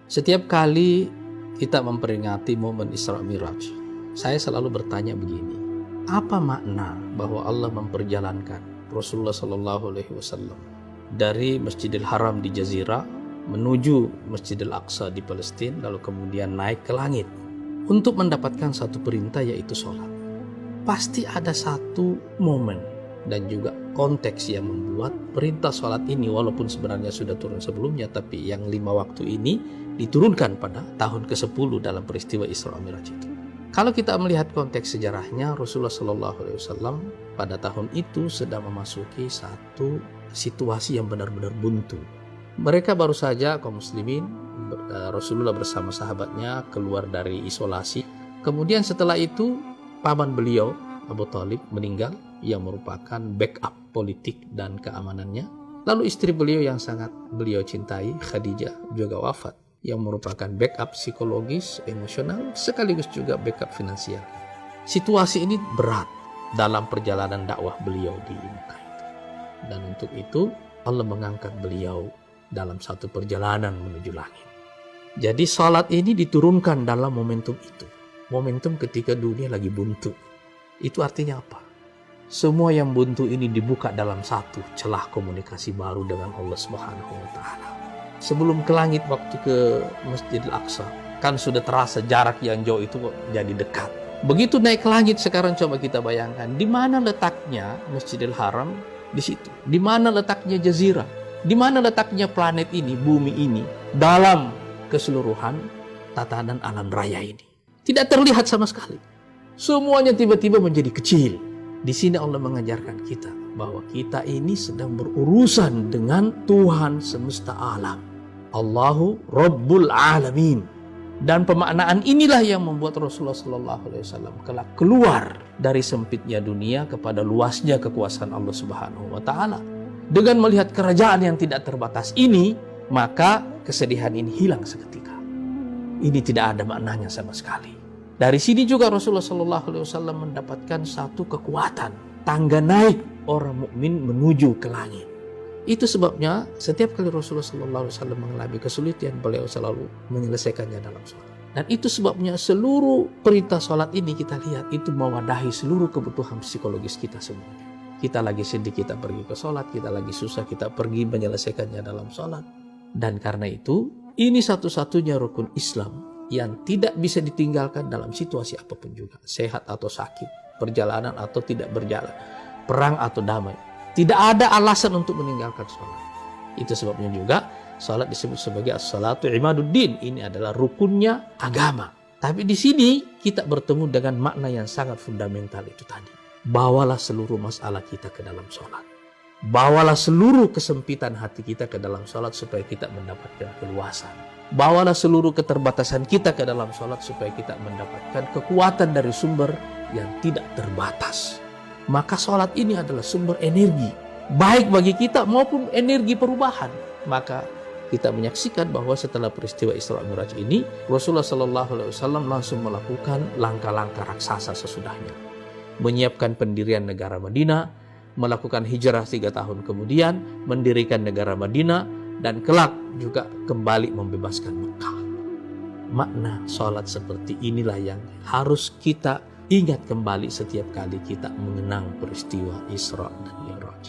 Setiap kali kita memperingati momen Isra Miraj, saya selalu bertanya begini, apa makna bahwa Allah memperjalankan Rasulullah Shallallahu Alaihi Wasallam dari Masjidil Haram di Jazirah menuju Masjidil Aqsa di Palestina, lalu kemudian naik ke langit untuk mendapatkan satu perintah, yaitu sholat. Pasti ada satu momen dan juga konteks yang membuat perintah sholat ini, walaupun sebenarnya sudah turun sebelumnya, tapi yang 5 waktu ini diturunkan pada tahun ke-10 dalam peristiwa Isra Miraj itu. Kalau kita melihat konteks sejarahnya, Rasulullah SAW pada tahun itu sedang memasuki satu situasi yang benar-benar buntu. Mereka baru saja, kaum muslimin, Rasulullah bersama sahabatnya keluar dari isolasi. Kemudian setelah itu paman beliau Abu Thalib meninggal, yang merupakan backup politik dan keamanannya. Lalu istri beliau yang sangat beliau cintai, Khadijah, juga wafat, yang merupakan backup psikologis, emosional, sekaligus juga backup finansial. Situasi ini berat dalam perjalanan dakwah beliau di Mekah itu. Dan untuk itu Allah mengangkat beliau dalam satu perjalanan menuju langit. Jadi salat ini diturunkan dalam momentum itu. Momentum ketika dunia lagi buntu. Itu artinya apa? Semua yang buntu ini dibuka dalam satu celah komunikasi baru dengan Allah Subhanahu wa Ta'ala. Sebelum ke langit waktu ke Masjidil Aqsa, kan sudah terasa jarak yang jauh itu jadi dekat. Begitu naik ke langit sekarang, coba kita bayangkan di mana letaknya Masjidil Haram di situ. Di mana letaknya Jazirah? Di mana letaknya planet ini, bumi ini dalam keseluruhan tatanan alam raya ini? Tidak terlihat sama sekali. Semuanya tiba-tiba menjadi kecil. Di sini Allah mengajarkan kita bahwa kita ini sedang berurusan dengan Tuhan semesta alam. Allahu Rabbul Alamin. Dan pemaknaan inilah yang membuat Rasulullah SAW kelak keluar dari sempitnya dunia kepada luasnya kekuasaan Allah Subhanahu wa Ta'ala. Dengan melihat kerajaan yang tidak terbatas ini, maka kesedihan ini hilang seketika. Ini tidak ada maknanya sama sekali. Dari sini juga Rasulullah SAW mendapatkan satu kekuatan, tangga naik orang mukmin menuju ke langit. Itu sebabnya setiap kali Rasulullah SAW mengalami kesulitan, beliau selalu menyelesaikannya dalam sholat. Dan itu sebabnya seluruh perintah sholat ini kita lihat itu mewadahi seluruh kebutuhan psikologis kita semuanya. Kita lagi sedih, kita pergi ke sholat. Kita lagi susah, kita pergi menyelesaikannya dalam sholat. Dan karena itu, ini satu-satunya rukun Islam yang tidak bisa ditinggalkan dalam situasi apapun juga. Sehat atau sakit, perjalanan atau tidak berjalan, perang atau damai. Tidak ada alasan untuk meninggalkan sholat. Itu sebabnya juga sholat disebut sebagai as-salatu imaduddin. Ini adalah rukunnya agama. Tapi di sini kita bertemu dengan makna yang sangat fundamental itu tadi. Bawalah seluruh masalah kita ke dalam sholat. Bawalah seluruh kesempitan hati kita ke dalam sholat supaya kita mendapatkan keluasan. Bawalah seluruh keterbatasan kita ke dalam sholat supaya kita mendapatkan kekuatan dari sumber yang tidak terbatas. Maka sholat ini adalah sumber energi, baik bagi kita maupun energi perubahan. Maka kita menyaksikan bahwa setelah peristiwa Isra Miraj ini, Rasulullah SAW langsung melakukan langkah-langkah raksasa sesudahnya. Menyiapkan pendirian negara Madinah, melakukan hijrah 3 tahun kemudian, mendirikan negara Madinah, dan kelak juga kembali membebaskan Mekah. Makna sholat seperti inilah yang harus kita ingat kembali setiap kali kita mengenang peristiwa Isra dan Mi'raj.